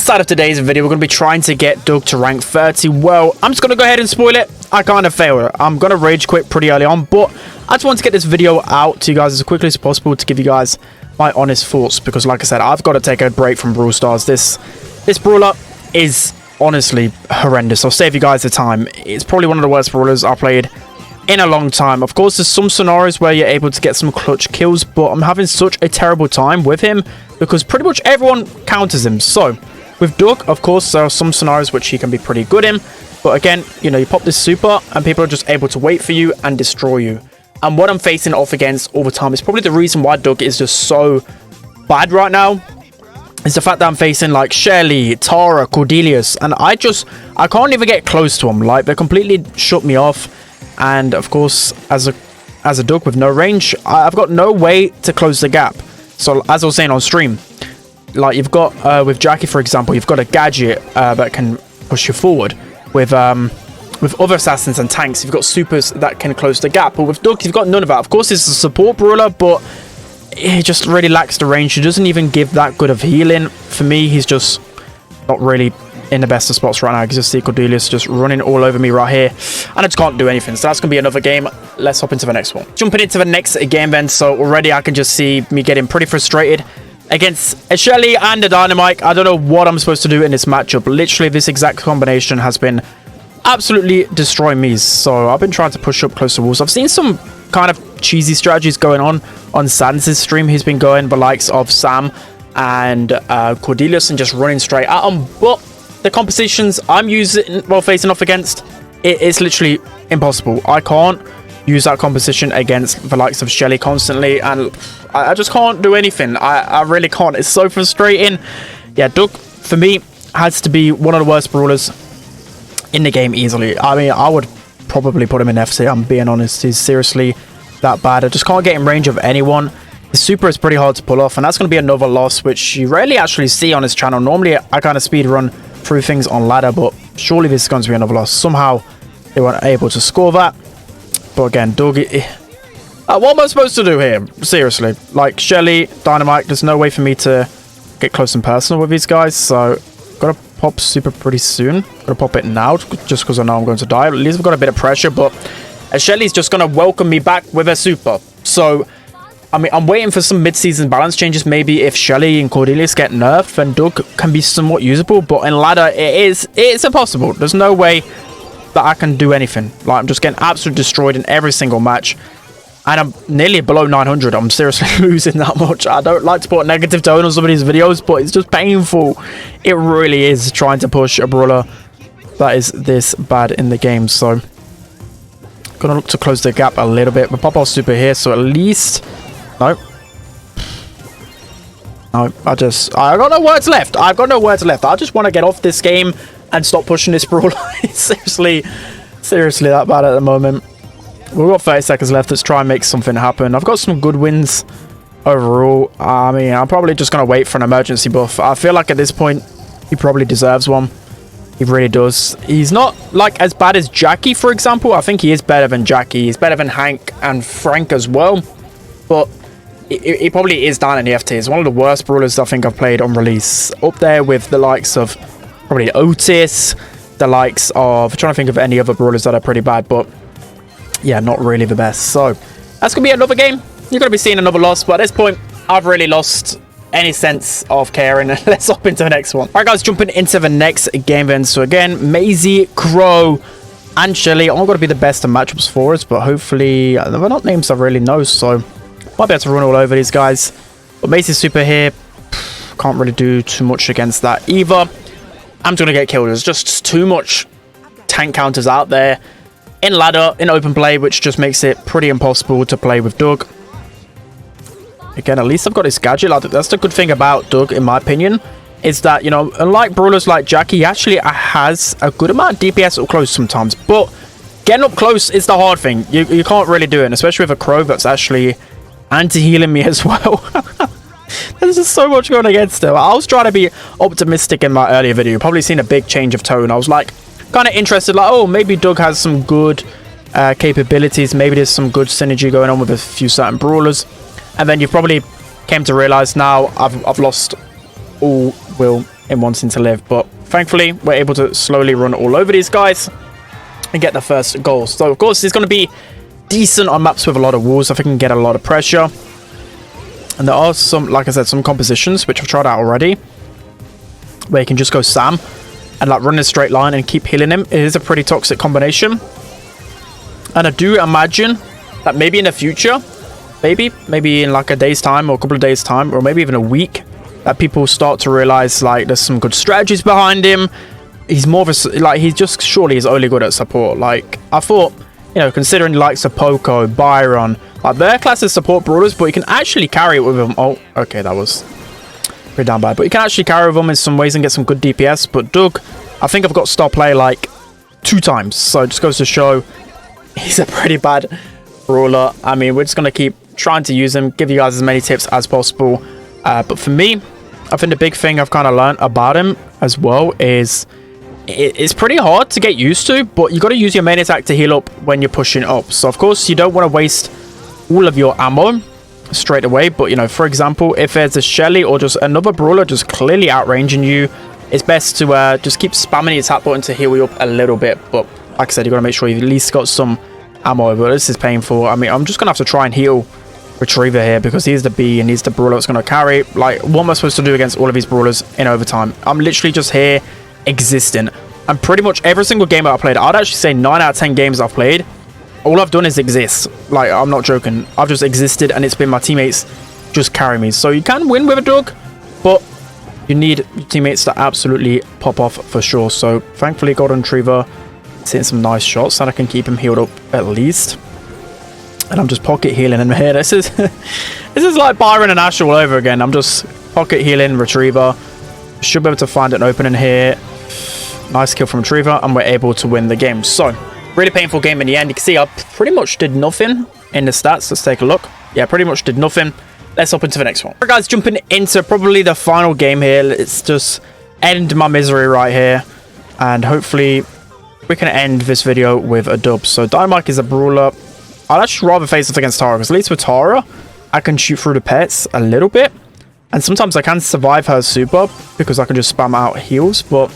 inside of today's video, we're going to be trying to get Doug to rank 30. Well, I'm just going to go ahead and spoil it. I kind of failed. I'm going to rage quit pretty early on, but I just want to get this video out to you guys as quickly as possible to give you guys my honest thoughts, because like I said, I've got to take a break from Brawl Stars. This brawler is honestly horrendous. I'll save you guys the time. It's probably one of the worst brawlers I've played in a long time. Of course, there's some scenarios where you're able to get some clutch kills, but I'm having such a terrible time with him because pretty much everyone counters him. So with Doug, of course, there are some scenarios which he can be pretty good in, but again, you know, you pop this super and people are just able to wait for you and destroy you. And what I'm facing off against all the time is probably the reason why Doug is just so bad right now. It's the fact that I'm facing like Shelly, Tara, Cordelius, and I can't even get close to them. Like, they completely shut me off. And of course, as a Doug with no range, I've got no way to close the gap. So as I was saying on stream, like you've got with Jackie, for example, you've got a gadget that can push you forward. With other assassins and tanks, you've got supers that can close the gap. But with Doug, you've got none of that. Of course, it's a support brawler, but he just really lacks the range. He doesn't even give that good of healing. For me, he's just not really in the best of spots right now. You can just see Cordelius just running all over me right here, and I just can't do anything. So that's going to be another game. Let's hop into the next one. Jumping into the next game then. So already I can just see me getting pretty frustrated against a Shelly and a Dynamite. I don't know what I'm supposed to do in this matchup. Literally, this exact combination has been absolutely destroying me. So I've been trying to push up close to walls. I've seen some kind of cheesy strategies going on Sans' stream. He's been going the likes of Sam and Cordelius and just running straight at them. But the compositions I'm using while facing off against, it's literally impossible. I can't use that composition against the likes of Shelly constantly, and I just can't do anything. I really can't. It's so frustrating. Yeah, Doug, for me, has to be one of the worst brawlers in the game easily. I mean, I would probably put him in FC. I'm being honest. He's seriously that bad. I just can't get in range of anyone. His super is pretty hard to pull off, and that's going to be another loss, which you rarely actually see on his channel. Normally, I kind of speed run through things on ladder, but surely this is going to be another loss. Somehow, they weren't able to score that. But again, Doug, what am I supposed to do here? Seriously, like Shelly, Dynamite, there's no way for me to get close and personal with these guys, so gotta pop super pretty soon. Gotta pop it now, just because I know I'm going to die. At least I've got a bit of pressure, but Shelly's just gonna welcome me back with a super. So, I mean, I'm waiting for some mid-season balance changes. Maybe if Shelly and Cordelius get nerfed, then Doug can be somewhat usable. But in ladder, it's impossible. There's no way that I can do anything. Like, I'm just getting absolutely destroyed in every single match. And I'm nearly below 900. I'm seriously losing that much. I don't like to put a negative tone on some of these videos, but it's just painful. It really is trying to push a brawler that is this bad in the game. So, gonna look to close the gap a little bit. But pop off super here, so at least... No. No, I got no words left. I've got no words left. I just want to get off this game and stop pushing this brawler. It's seriously that bad at the moment. We've got 30 seconds left. Let's try and make something happen. I've got some good wins overall. I mean, I'm probably just going to wait for an emergency buff. I feel like at this point, he probably deserves one. He really does. He's not like as bad as Jackie, for example. I think he is better than Jackie. He's better than Hank and Frank as well. But he probably is down in the FT. It's one of the worst brawlers I think I've played on release. Up there with the likes of probably Otis, the likes of... I'm trying to think of any other brawlers that are pretty bad, but yeah, not really the best. So that's going to be another game. You're going to be seeing another loss, but at this point, I've really lost any sense of caring. Let's hop into the next one. All right, guys, jumping into the next game then. So again, Maisie, Crow, and Shelly are all going to be the best of matchups for us, but hopefully they're not names I really know, so might be able to run all over these guys. But Maisie's super here. Can't really do too much against that either. I'm just going to get killed. There's just too much tank counters out there in ladder, in open play, which just makes it pretty impossible to play with Doug. Again, at least I've got his gadget. Like, that's the good thing about Doug, in my opinion, is that, you know, unlike brawlers like Jackie, he actually has a good amount of DPS up close sometimes. But getting up close is the hard thing. You can't really do it, and especially with a Crow that's actually anti-healing me as well. There's just so much going against him. I was trying to be optimistic in my earlier video. You've probably seen a big change of tone. I was like, kind of interested, like, oh, maybe Doug has some good capabilities. Maybe there's some good synergy going on with a few certain brawlers. And then you probably came to realize now I've lost all will in wanting to live. But thankfully, we're able to slowly run all over these guys and get the first goal. So, of course, it's going to be decent on maps with a lot of walls. I think I can get a lot of pressure. And there are some, like I said, some compositions, which I've tried out already, where you can just go Sam and like run in a straight line and keep healing him. It is a pretty toxic combination. And I do imagine that maybe in the future, maybe in like a day's time or a couple of days time, or maybe even a week, that people start to realize like there's some good strategies behind him. He's more of a, like, he's just surely is only good at support. Like, I thought, you know, considering the likes of Poco, Byron, like their classes support brawlers, but you can actually carry it with them. Oh, okay, that was pretty damn bad. But you can actually carry with them in some ways and get some good DPS. But Doug, I think I've got star play like 2 times. So it just goes to show he's a pretty bad brawler. I mean, we're just going to keep trying to use him, give you guys as many tips as possible. But for me, I think the big thing I've kind of learned about him as well is it's pretty hard to get used to, but you got to use your main attack to heal up when you're pushing up. So of course you don't want to waste all of your ammo straight away, but you know, for example, if there's a Shelly or just another brawler just clearly outranging you, it's best to just keep spamming your attack button to heal you up a little bit. But like I said, you got to make sure you've at least got some ammo. But this is painful. I mean, I'm just gonna have to try and heal Retriever here because he's the B and he's the brawler that's going to carry. Like, what am I supposed to do against all of these brawlers in overtime? I'm literally just here existing. And pretty much every single game I've played, I'd actually say 9 out of 10 games I've played, all I've done is exist. Like, I'm not joking. I've just existed and it's been my teammates just carry me. So you can win with a Doug, but you need your teammates to absolutely pop off for sure. So thankfully, Golden Retriever is hitting some nice shots and I can keep him healed up at least. And I'm just pocket healing in here. This is like Byron and Ash all over again. I'm just pocket healing Retriever. Should be able to find an opening here. Nice kill from Retriever, and we're able to win the game. So, really painful game in the end. You can see I pretty much did nothing in the stats. Let's take a look. Yeah, pretty much did nothing. Let's hop into the next one. Alright guys, jumping into probably the final game here. Let's just end my misery right here. And hopefully we can end this video with a dub. So, Dynamite is a brawler. I'd actually rather face off against Tara, because at least with Tara, I can shoot through the pets a little bit. And sometimes I can survive her super, because I can just spam out heals. But,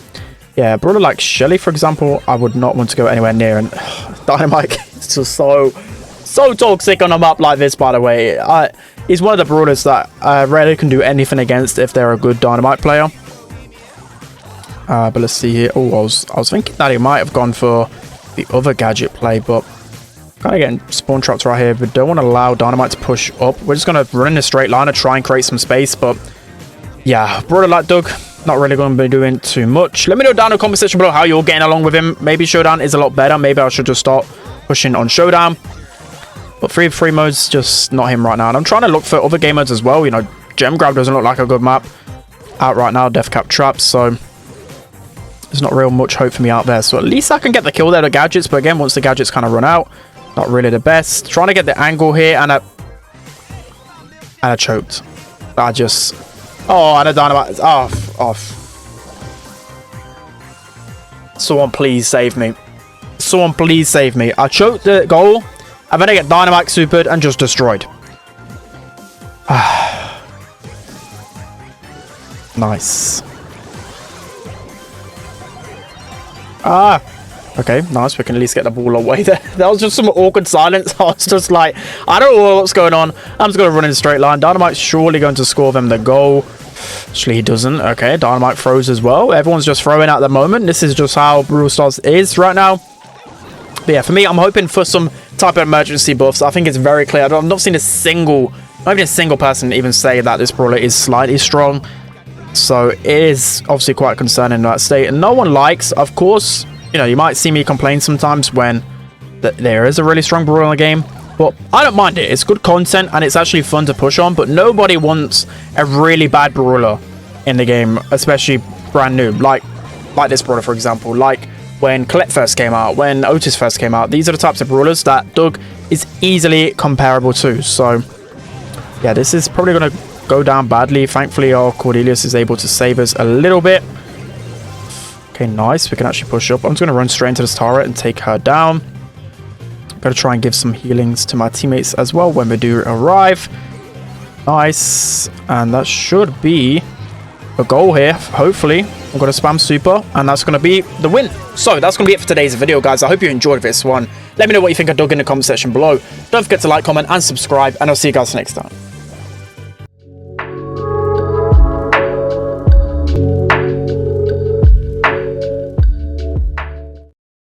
yeah, a brawler like Shelly, for example, I would not want to go anywhere near. And Dynamite is just so toxic on a map like this, by the way. He's one of the brawlers that I rarely can do anything against if they're a good Dynamite player. But let's see here. Oh, I was thinking that he might have gone for the other gadget play, but kind of getting spawn trapped right here, but don't want to allow Dynamite to push up. We're just going to run in a straight line and try and create some space, but yeah, brawler like Doug, not really going to be doing too much. Let me know down in the comment section below how you're getting along with him. Maybe Showdown is a lot better. Maybe I should just start pushing on Showdown. But 3v3 mode's just not him right now. And I'm trying to look for other game modes as well. You know, Gem Grab doesn't look like a good map out right now. Death Cap Traps, so there's not real much hope for me out there. So at least I can get the kill there, the gadgets. But again, once the gadgets kind of run out, not really the best. Trying to get the angle here, and I choked. I just... Oh, and a Dynamite. Off. Someone please save me. Someone please save me. I choked the goal, and then I get Dynamite supered and just destroyed. Nice. Okay, nice. We can at least get the ball away there. That was just some awkward silence. I was just like, I don't know what's going on. I'm just going to run in a straight line. Dynamite's surely going to score them the goal. Actually, he doesn't. Okay, Dynamite throws as well. Everyone's just throwing at the moment. This is just how Brawl Stars is right now. But yeah, for me, I'm hoping for some type of emergency buffs. I think it's very clear. I've not seen not even a single person even say that this brawler is slightly strong. So it is obviously quite concerning in that state. And no one likes, of course... You know, you might see me complain sometimes when there is a really strong brawler in the game, but I don't mind it. It's good content and it's actually fun to push on, but nobody wants a really bad brawler in the game, especially brand new, like this brawler, for example, like when Colette first came out, when Otis first came out. These are the types of brawlers that Doug is easily comparable to. So, yeah, this is probably going to go down badly. Thankfully, our Cordelius is able to save us a little bit. Okay, nice. We can actually push up. I'm just going to run straight into this turret and take her down. Got to try and give some healings to my teammates as well when we do arrive. Nice. And that should be a goal here. Hopefully, I'm going to spam super, and that's going to be the win. So that's going to be it for today's video, guys. I hope you enjoyed this one. Let me know what you think of Doug in the comment section below. Don't forget to like, comment, and subscribe, and I'll see you guys next time.